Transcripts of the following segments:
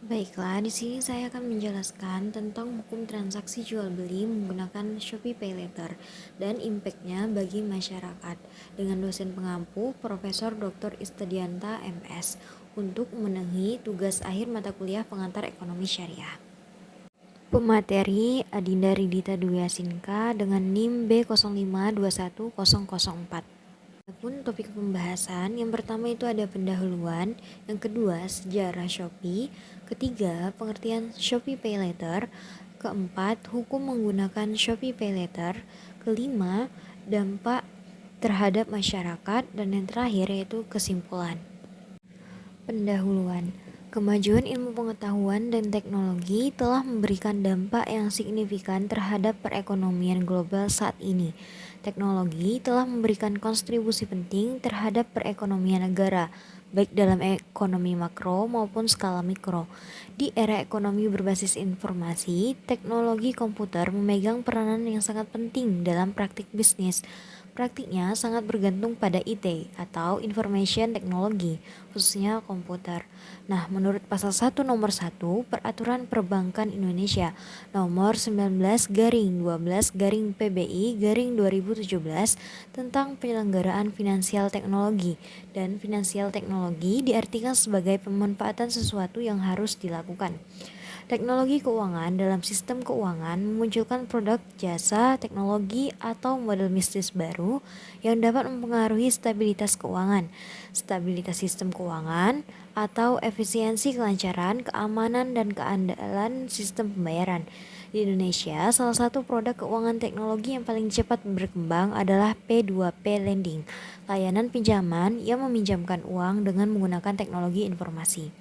Baiklah, di sini saya akan menjelaskan tentang hukum transaksi jual beli menggunakan Shopee Pay Later dan impact-nya bagi masyarakat dengan dosen pengampu Profesor Dr. Istedianta MS untuk memenuhi tugas akhir mata kuliah pengantar ekonomi syariah. Pemateri Adinda Ridita Dwi Asinka dengan NIM B05210004. Adapun topik pembahasan, yang pertama itu ada pendahuluan, yang kedua sejarah Shopee, ketiga pengertian Shopee Pay Later, keempat hukum menggunakan Shopee Pay Later, kelima dampak terhadap masyarakat, dan yang terakhir yaitu kesimpulan. Pendahuluan. Kemajuan ilmu pengetahuan dan teknologi telah memberikan dampak yang signifikan terhadap perekonomian global saat ini. Teknologi telah memberikan kontribusi penting terhadap perekonomian negara, baik dalam ekonomi makro maupun skala mikro. Di era ekonomi berbasis informasi, teknologi komputer memegang peranan yang sangat penting dalam praktik bisnis. Praktiknya sangat bergantung pada IT atau Information Technology, khususnya komputer. Nah, menurut pasal 1 nomor 1 Peraturan Perbankan Indonesia nomor 19/12/PBI/2017 tentang penyelenggaraan finansial teknologi, dan finansial teknologi diartikan sebagai pemanfaatan sesuatu yang harus dilakukan. Teknologi keuangan dalam sistem keuangan memunculkan produk, jasa, teknologi, atau model bisnis baru yang dapat mempengaruhi stabilitas keuangan, stabilitas sistem keuangan, atau efisiensi, kelancaran, keamanan, dan keandalan sistem pembayaran. Di Indonesia, salah satu produk keuangan teknologi yang paling cepat berkembang adalah P2P Lending, layanan pinjaman yang meminjamkan uang dengan menggunakan teknologi informasi.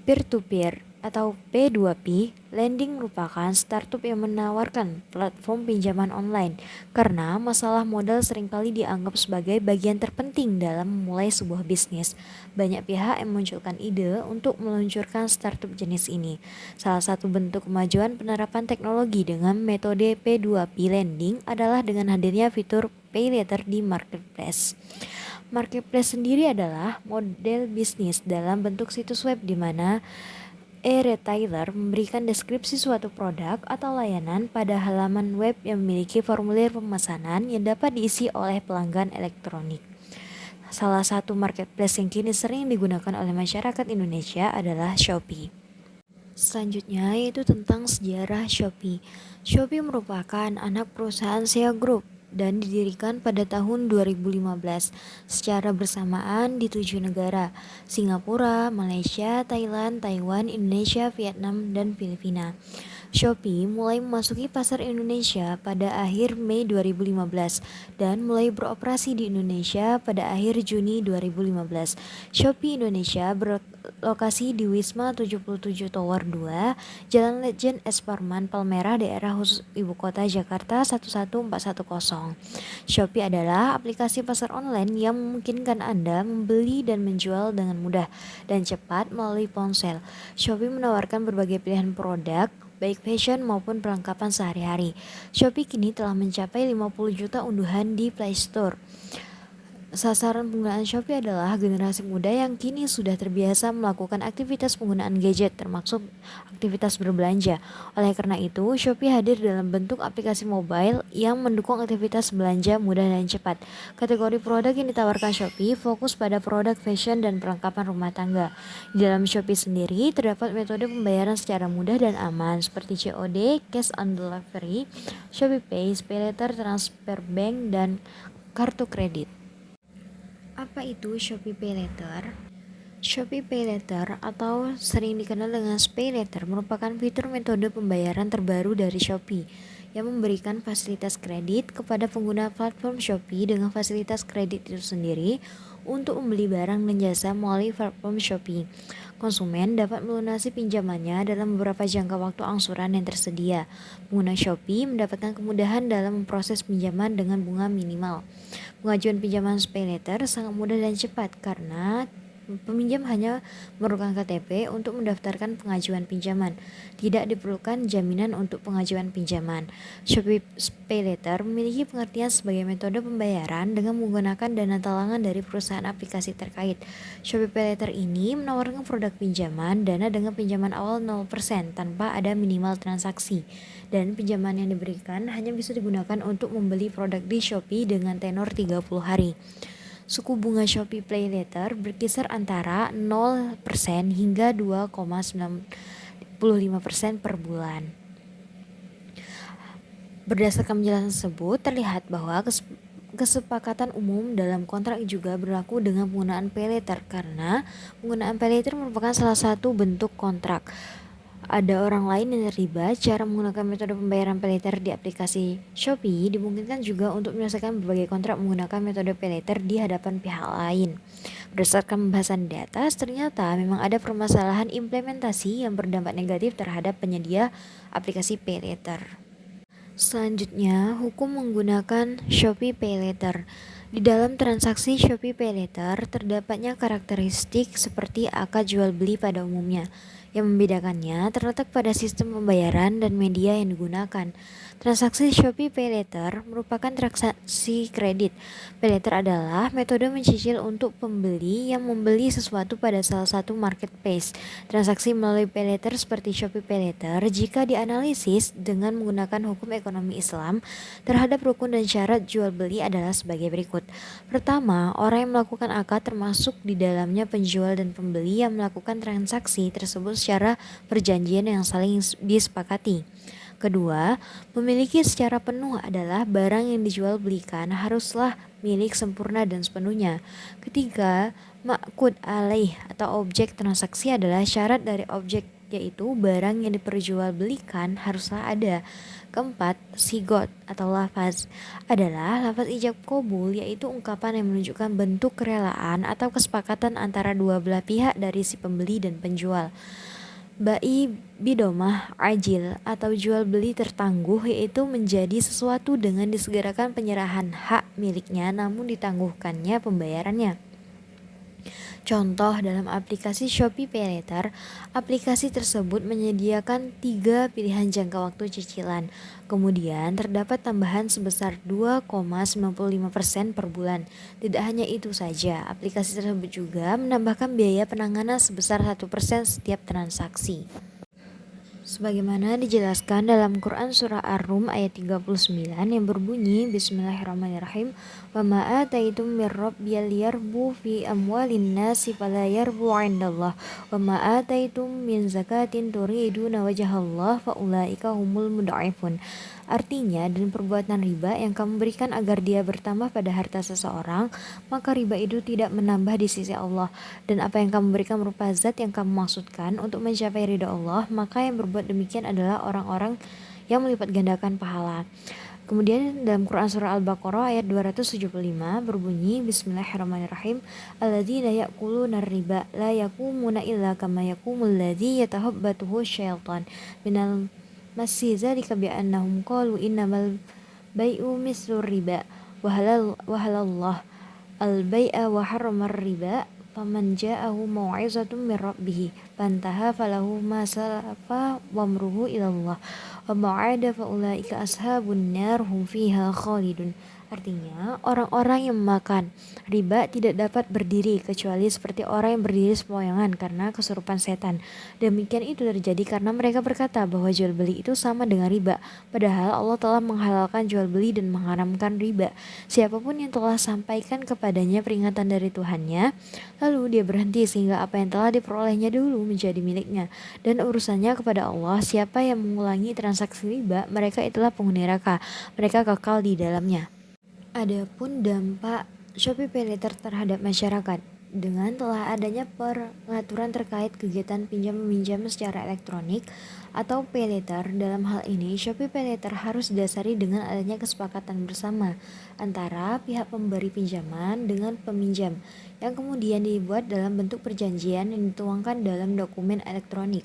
Peer-to-peer atau P2P lending merupakan startup yang menawarkan platform pinjaman online karena masalah modal seringkali dianggap sebagai bagian terpenting dalam memulai sebuah bisnis. Banyak pihak yang memunculkan ide untuk meluncurkan startup jenis ini. Salah satu bentuk kemajuan penerapan teknologi dengan metode P2P lending adalah dengan hadirnya fitur Pay Later di marketplace. Marketplace sendiri adalah model bisnis dalam bentuk situs web di mana e-retailer memberikan deskripsi suatu produk atau layanan pada halaman web yang memiliki formulir pemesanan yang dapat diisi oleh pelanggan elektronik. Salah satu marketplace yang kini sering digunakan oleh masyarakat Indonesia adalah Shopee. Selanjutnya yaitu tentang sejarah Shopee. Shopee merupakan anak perusahaan SEA Group dan didirikan pada tahun 2015 secara bersamaan di 7 negara: Singapura, Malaysia, Thailand, Taiwan, Indonesia, Vietnam, dan Filipina. Shopee mulai memasuki pasar Indonesia pada akhir Mei 2015 dan mulai beroperasi di Indonesia pada akhir Juni 2015. Shopee Indonesia berlokasi di Wisma 77 Tower 2, Jalan Lejen S. Parman, Palmerah, daerah khusus Ibu Kota Jakarta 11410. Shopee adalah aplikasi pasar online yang memungkinkan Anda membeli dan menjual dengan mudah dan cepat melalui ponsel. Shopee menawarkan berbagai pilihan produk, baik fashion maupun perlengkapan sehari-hari. Shopee kini telah mencapai 50 juta unduhan di Play Store. Sasaran penggunaan Shopee adalah generasi muda yang kini sudah terbiasa melakukan aktivitas penggunaan gadget, termasuk aktivitas berbelanja. Oleh karena itu, Shopee hadir dalam bentuk aplikasi mobile yang mendukung aktivitas belanja mudah dan cepat. Kategori produk yang ditawarkan Shopee fokus pada produk fashion dan perlengkapan rumah tangga. Di dalam Shopee sendiri terdapat metode pembayaran secara mudah dan aman seperti COD, Cash on Delivery, Shopee Pay, Pay Later, Transfer Bank, dan kartu kredit. Apa itu Shopee Pay Later? Shopee Pay Later atau sering dikenal dengan Pay Later merupakan fitur metode pembayaran terbaru dari Shopee yang memberikan fasilitas kredit kepada pengguna platform Shopee dengan fasilitas kredit itu sendiri untuk membeli barang dan jasa melalui platform Shopee. Konsumen dapat melunasi pinjamannya dalam beberapa jangka waktu angsuran yang tersedia. Pengguna Shopee mendapatkan kemudahan dalam memproses pinjaman dengan bunga minimal. Pengajuan pinjaman Pay Later sangat mudah dan cepat karena Peminjam hanya memerlukan KTP untuk mendaftarkan pengajuan pinjaman. Tidak diperlukan jaminan untuk pengajuan pinjaman. Shopee PayLater memiliki pengertian sebagai metode pembayaran dengan menggunakan dana talangan dari perusahaan aplikasi terkait. Shopee PayLater ini menawarkan produk pinjaman dana dengan pinjaman awal 0% tanpa ada minimal transaksi. Dan pinjaman yang diberikan hanya bisa digunakan untuk membeli produk di Shopee dengan tenor 30 hari. Suku bunga Shopee PayLater berkisar antara 0% hingga 2,95% per bulan. Berdasarkan penjelasan tersebut, terlihat bahwa kesepakatan umum dalam kontrak juga berlaku dengan penggunaan PayLater karena penggunaan PayLater merupakan salah satu bentuk kontrak. Ada orang lain yang terlibat. Cara menggunakan metode pembayaran PayLater di aplikasi Shopee dimungkinkan juga untuk menyelesaikan berbagai kontrak menggunakan metode PayLater di hadapan pihak lain. Berdasarkan pembahasan di atas, ternyata memang ada permasalahan implementasi yang berdampak negatif terhadap penyedia aplikasi PayLater. Selanjutnya, hukum menggunakan Shopee PayLater. Di dalam transaksi Shopee PayLater terdapatnya karakteristik seperti akad jual beli pada umumnya. Yang membedakannya terletak pada sistem pembayaran dan media yang digunakan. Transaksi Shopee PayLater merupakan transaksi kredit. PayLater adalah metode mencicil untuk pembeli yang membeli sesuatu pada salah satu marketplace. Transaksi melalui PayLater seperti Shopee PayLater jika dianalisis dengan menggunakan hukum ekonomi Islam terhadap rukun dan syarat jual beli adalah sebagai berikut. Pertama, orang yang melakukan akad termasuk di dalamnya penjual dan pembeli yang melakukan transaksi tersebut secara perjanjian yang saling disepakati. Kedua, memiliki secara penuh adalah barang yang dijual belikan haruslah milik sempurna dan sepenuhnya. Ketiga, ma'qud alaih atau objek transaksi adalah syarat dari objek, yaitu barang yang diperjualbelikan haruslah ada. Keempat, sigot atau lafaz adalah lafaz ijab qabul, yaitu ungkapan yang menunjukkan bentuk kerelaan atau kesepakatan antara dua belah pihak dari si pembeli dan penjual. Bai bidomah ajil atau jual beli tertangguh, yaitu menjadi sesuatu dengan disegerakan penyerahan hak miliknya namun ditangguhkannya pembayarannya. Contoh dalam aplikasi Shopee PayLater, aplikasi tersebut menyediakan 3 pilihan jangka waktu cicilan. Kemudian terdapat tambahan sebesar 2,95% per bulan. Tidak hanya itu saja, aplikasi tersebut juga menambahkan biaya penanganan sebesar 1% setiap transaksi. Sebagaimana dijelaskan dalam Quran Surah Ar-Rum ayat 39 yang berbunyi Bismillahirrahmanirrahim wa ma ataitum mir rabbiyal yarbu fi amwalin nasi fala yarbu 'indallah wa ma ataitum min zakatin turiduna wajhallah fa ulaika humul mud'ifun. Artinya, dan perbuatan riba yang kamu berikan agar dia bertambah pada harta seseorang, maka riba itu tidak menambah di sisi Allah. Dan apa yang kamu berikan merupakan zat yang kamu maksudkan untuk mencapai ridha Allah, maka yang berbuat demikian adalah orang-orang yang melipat gandakan pahala. Kemudian dalam Quran Surah Al-Baqarah ayat 275 berbunyi Bismillahirrahmanirrahim alladzina ya'kuluna riba la yaqumuna illa kama yaqumul ladzi yatahabbatuhu syaitan minal masih zalika bi'annahum qalu innamal bai'u mislu riba wa halallah al-bai'a wa harramar riba faman ja'ahu mau'izatun min rabbih fantaha falahu ma salafa wa amruhu ilallah wa ma'ada fa ulaika ashabun nar hum fiha khalidun. Artinya, orang-orang yang memakan riba tidak dapat berdiri kecuali seperti orang yang berdiri sempoyongan karena kesurupan setan. Demikian itu terjadi karena mereka berkata bahwa jual beli itu sama dengan riba, padahal Allah telah menghalalkan jual beli dan mengharamkan riba. Siapapun yang telah sampaikan kepadanya peringatan dari Tuhannya, lalu dia berhenti sehingga apa yang telah diperolehnya dulu menjadi miliknya, dan urusannya kepada Allah. Siapa yang mengulangi transaksi riba, mereka itulah penghuni neraka, mereka kekal di dalamnya. Adapun dampak Shopee PayLater terhadap masyarakat, dengan telah adanya pengaturan terkait kegiatan pinjam-meminjam secara elektronik atau PayLater, dalam hal ini Shopee PayLater harus didasari dengan adanya kesepakatan bersama antara pihak pemberi pinjaman dengan peminjam yang kemudian dibuat dalam bentuk perjanjian yang dituangkan dalam dokumen elektronik.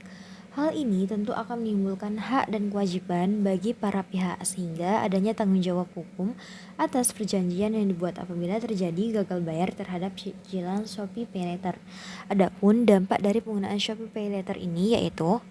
Hal ini tentu akan menimbulkan hak dan kewajiban bagi para pihak sehingga adanya tanggung jawab hukum atas perjanjian yang dibuat apabila terjadi gagal bayar terhadap cicilan Shopee PayLater. Adapun dampak dari penggunaan Shopee PayLater ini yaitu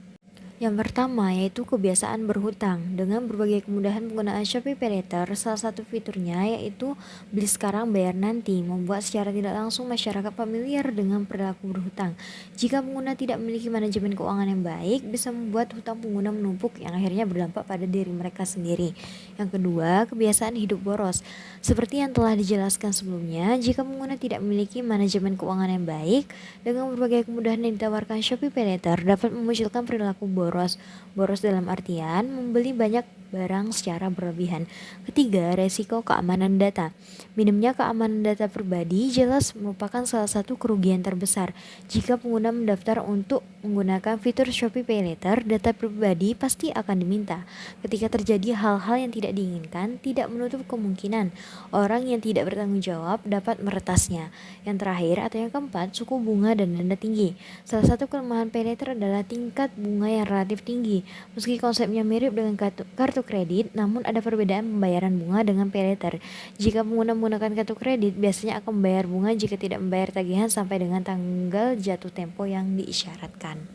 yang pertama yaitu kebiasaan berhutang. Dengan berbagai kemudahan penggunaan Shopee PayLater, salah satu fiturnya yaitu beli sekarang bayar nanti, membuat secara tidak langsung masyarakat familiar dengan perilaku berhutang. Jika pengguna tidak memiliki manajemen keuangan yang baik, bisa membuat hutang pengguna menumpuk yang akhirnya berdampak pada diri mereka sendiri. Yang kedua, kebiasaan hidup boros. Seperti yang telah dijelaskan sebelumnya, jika pengguna tidak memiliki manajemen keuangan yang baik, dengan berbagai kemudahan yang ditawarkan Shopee PayLater dapat memunculkan perilaku boros. Boros dalam artian membeli banyak barang secara berlebihan. Ketiga, resiko keamanan data. Minimnya keamanan data pribadi jelas merupakan salah satu kerugian terbesar. Jika pengguna mendaftar untuk menggunakan fitur Shopee PayLater, data pribadi pasti akan diminta. Ketika terjadi hal-hal yang tidak diinginkan, tidak menutup kemungkinan orang yang tidak bertanggung jawab dapat meretasnya. Yang terakhir atau yang keempat, suku bunga dan denda tinggi. Salah satu kelemahan PayLater adalah tingkat bunga yang relatif tinggi. Meski konsepnya mirip dengan kartu kredit, namun ada perbedaan pembayaran bunga dengan PayLater. Jika pengguna menggunakan kartu kredit, biasanya akan membayar bunga jika tidak membayar tagihan sampai dengan tanggal jatuh tempo yang diisyaratkan.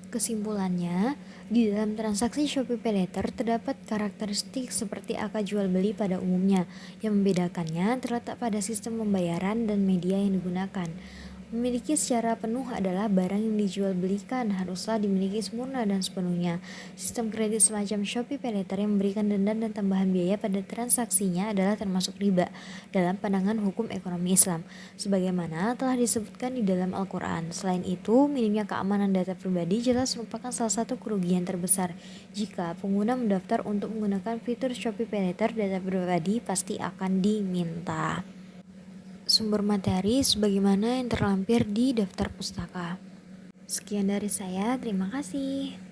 Kesimpulannya, di dalam transaksi Shopee PayLater terdapat karakteristik seperti akad jual beli pada umumnya. Yang membedakannya terletak pada sistem pembayaran dan media yang digunakan. Memiliki secara penuh adalah barang yang dijual belikan haruslah dimiliki sempurna dan sepenuhnya. Sistem kredit semacam Shopee PayLater yang memberikan denda dan tambahan biaya pada transaksinya adalah termasuk riba dalam pandangan hukum ekonomi Islam, sebagaimana telah disebutkan di dalam Al-Quran. Selain itu, minimnya keamanan data pribadi jelas merupakan salah satu kerugian terbesar. Jika pengguna mendaftar untuk menggunakan fitur Shopee PayLater, data pribadi pasti akan diminta. Sumber materi sebagaimana yang terlampir di daftar pustaka. Sekian dari saya, terima kasih.